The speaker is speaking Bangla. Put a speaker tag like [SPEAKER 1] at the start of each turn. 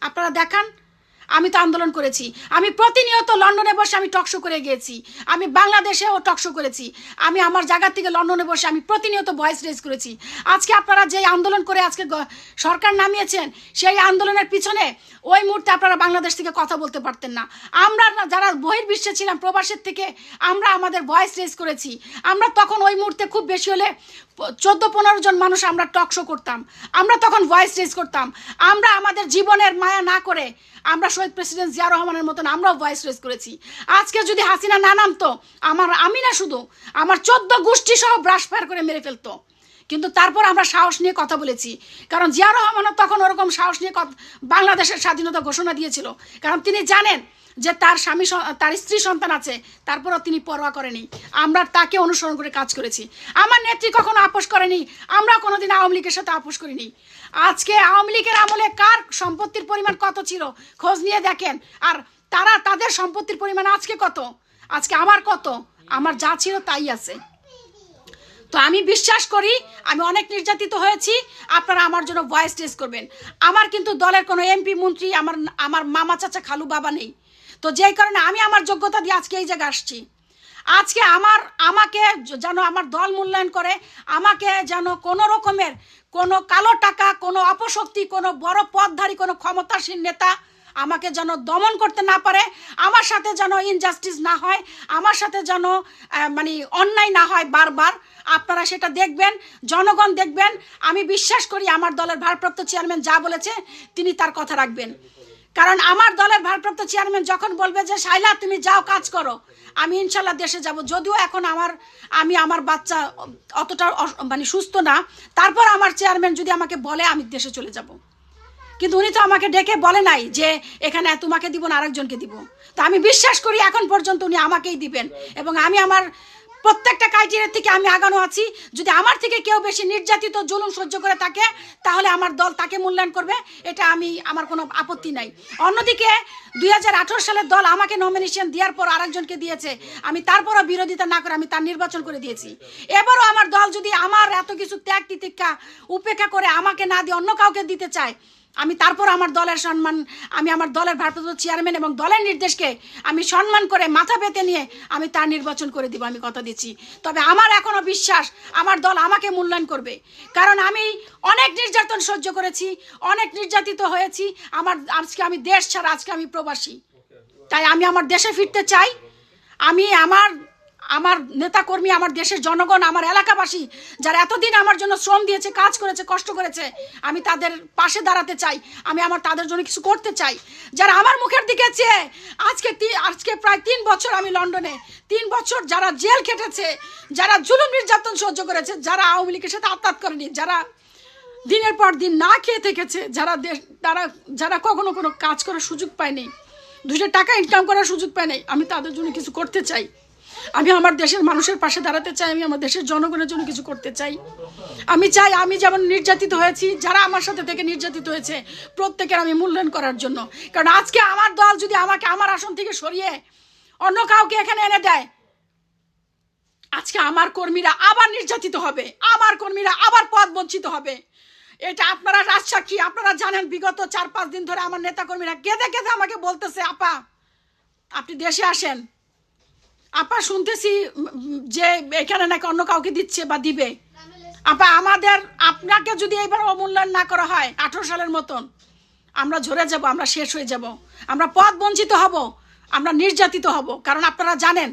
[SPEAKER 1] আপনারা দেখান। আমি তো আন্দোলন করেছি, আমি প্রতিনিয়ত লন্ডনে বসে আমি টকশো করে গিয়েছি, আমি বাংলাদেশেও টকশো করেছি, আমি আমার জায়গা থেকে লন্ডনে বসে আমি প্রতিনিয়ত ভয়েস রেজ করেছি। আজকে আপনারা যে আন্দোলন করে আজকে সরকার নামিয়েছেন, সেই আন্দোলনের পিছনে ওই মুহূর্তে আপনারা বাংলাদেশ থেকে কথা বলতে পারতেন না। আমরা যারা বহির্বিশ্বে ছিলাম প্রবাসের থেকে, আমরা আমাদের ভয়েস রেজ করেছি। আমরা তখন ওই মুহূর্তে খুব বেশি হলে 14-15 জন মানুষ আমরা টকশো করতাম, আমরা তখন ভয়েস রেজ করতাম। আমরা আমাদের জীবনের মায়া না করে আমরা শহীদ প্রেসিডেন্ট জিয়া রহমানের মতন আমরাও ভয়েস রেজ করেছি। আজকে যদি হাসিনা না নামতো, আমি না শুধু আমার 14 গোষ্ঠী সহ ব্রাশ ফায়ার করে মেরে ফেলতো। কিন্তু তারপর আমরা সাহস নিয়ে কথা বলেছি, কারণ জিয়া রহমানও তখন ওরকম সাহস নিয়ে বাংলাদেশের স্বাধীনতা ঘোষণা দিয়েছিল। কারণ তিনি জানেন যে তার স্বামী, তার স্ত্রী সন্তান আছে, তারপরও তিনি পরোয়া করেনি। আমরা তাকে অনুসরণ করে কাজ করেছি। আমার নেত্রী কখনো আপোষ করেনি, আমরা কোনোদিন আওয়ামী লীগের সাথে আপোষ করিনি। আজকে আওয়ামী লীগের আমলে কার সম্পত্তির পরিমাণ কত ছিল খোঁজ নিয়ে দেখেন, আর তাদের সম্পত্তির পরিমাণ আজকে কত, আজকে আমার কত, আমার যা ছিল তাই আছে। তো আমি বিশ্বাস করি আমি অনেক নির্যাতিত হয়েছি, আপনারা আমার জন্য ভয়েস রেজ করবেন। আমার কিন্তু দলের কোনো এমপি মন্ত্রী, আমার মামা চাচা খালু বাবা নেই। তো যেই কারণে আমি আমার যোগ্যতা দিয়ে আজকে এই জায়গায় আসছি। আজকে আমাকে যেন আমার দল মূল্যায়ন করে, আমাকে যেন কোনো রকমের কোনো কালো টাকা, কোনো অপশক্তি, কোনো বড় পদধারী, কোনো ক্ষমতাসীন নেতা আমাকে যেন দমন করতে না পারে, আমার সাথে যেন ইনজাস্টিস না হয়, আমার সাথে যেন মানে অন্যায় না হয় বারবার। আপনারা সেটা দেখবেন, জনগণ দেখবেন। আমি বিশ্বাস করি আমার দলের ভারপ্রাপ্ত চেয়ারম্যান যা বলেছে তিনি তার কথা রাখবেন। কারণ আমার দলের ভারপ্রাপ্ত চেয়ারম্যান যখন বলবে যে শাইলা তুমি যাও কাজ করো, আমি ইনশাল্লাহ দেশে যাব। যদিও এখন আমার বাচ্চা অতটা মানে সুস্থ না, তারপর আমার চেয়ারম্যান যদি আমাকে বলে আমি দেশে চলে যাব। কিন্তু উনি তো আমাকে ডেকে বলে নাই যে এখানে তোমাকে দিব না আরেকজনকে দিব। তো আমি বিশ্বাস করি এখন পর্যন্ত উনি আমাকেই দিবেন, এবং আমি আমার প্রত্যেকটা ক্রাইটেরিয়া থেকে আমি আগানো আছি। যদি আমার থেকে কেউ বেশি নির্যাতিত জুলুম সহ্য করে থাকে, তাহলে আমার দল তাকে মূল্যায়ন করবে, এটা আমার কোনো আপত্তি নাই। অন্যদিকে 2018 সালের দল আমাকে নমিনেশন দেওয়ার পর আরেকজনকে দিয়েছে, আমি তারপরও বিরোধিতা না করে আমি তার নির্বাচন করে দিয়েছি। এবারও আমার দল যদি আমার এত কিছু ত্যাগ তিতিক্ষা উপেক্ষা করে আমাকে না দিয়ে অন্য কাউকে দিতে চায়, আমি তারপর আমার দলের সম্মান, আমি আমার দলের ভারপ্রাপ্ত চেয়ারম্যান এবং দলের নির্দেশকে আমি সম্মান করে মাথা পেতে নিয়ে আমি তার নির্বাচন করে দিব, আমি কথা দিচ্ছি। তবে আমার এখনো বিশ্বাস আমার দল আমাকে মূল্যায়ন করবে, কারণ আমি অনেক নির্যাতন সহ্য করেছি, অনেক নির্যাতিত হয়েছি। আজকে আমি দেশ ছাড়া, আজকে আমি প্রবাসী। তাই আমি আমার দেশে ফিরতে চাই। আমি আমার নেতাকর্মী, আমার দেশের জনগণ, আমার এলাকাবাসী যারা এতদিন আমার জন্য শ্রম দিয়েছে, কাজ করেছে, কষ্ট করেছে, আমি তাদের পাশে দাঁড়াতে চাই। আমি তাদের জন্য কিছু করতে চাই। যারা আমার মুখের দিকে চেয়ে আজকে প্রায় 3 বছর আমি লন্ডনে, 3 বছর যারা জেল খেটেছে, যারা জুলুম নির্যাতন সহ্য করেছে, যারা আওয়ামী লীগের সাথে আত্মাত করেনি, যারা দিনের পর দিন না খেয়ে থেকেছে, যারা কখনো কোনো কাজ করার সুযোগ পায়নি, 2 টাকা ইনকাম করার সুযোগ পায়নি, আমি তাদের জন্য কিছু করতে চাই। আমি আমার দেশের মানুষের পাশে দাঁড়াতে চাই, আমি আমার দেশের জনগণের জন্য কিছু করতে চাই। আমি চাই আমি যেমন নির্যাতিত হয়েছি, যারা আমার সাথে থেকে নির্যাতিত হয়েছে প্রত্যেকের আমি মূল্যায়ন করার জন্য। কারণ আজকে আমার দল যদি আমাকে আমার আসন থেকে সরিয়ে অন্য কাউকে এখানে এনে দেয়, আজকে আমার কর্মীরা আবার নির্যাতিত হবে, আমার কর্মীরা আবার পদ বঞ্চিত হবে। এটা আপনারা রাজসাক্ষী, আপনারা জানেন। বিগত 4-5 দিন ধরে আমার নেতাকর্মীরা কেঁদে কেঁদে আমাকে বলতেছে, আপা আপনি দেশে আসেন, আপা শুনতেছি যে এখানে নাকি অন্য কাউকে দিচ্ছে বা দিবে। আপা আপনাকে যদি এইবার অমূল্যায়ন না করা হয় 18 সালের মতন, আমরা ঝরে যাব, আমরা শেষ হয়ে যাব, আমরা পথ বঞ্চিত হব, আমরা নির্যাতিত হব। কারণ আপনারা জানেন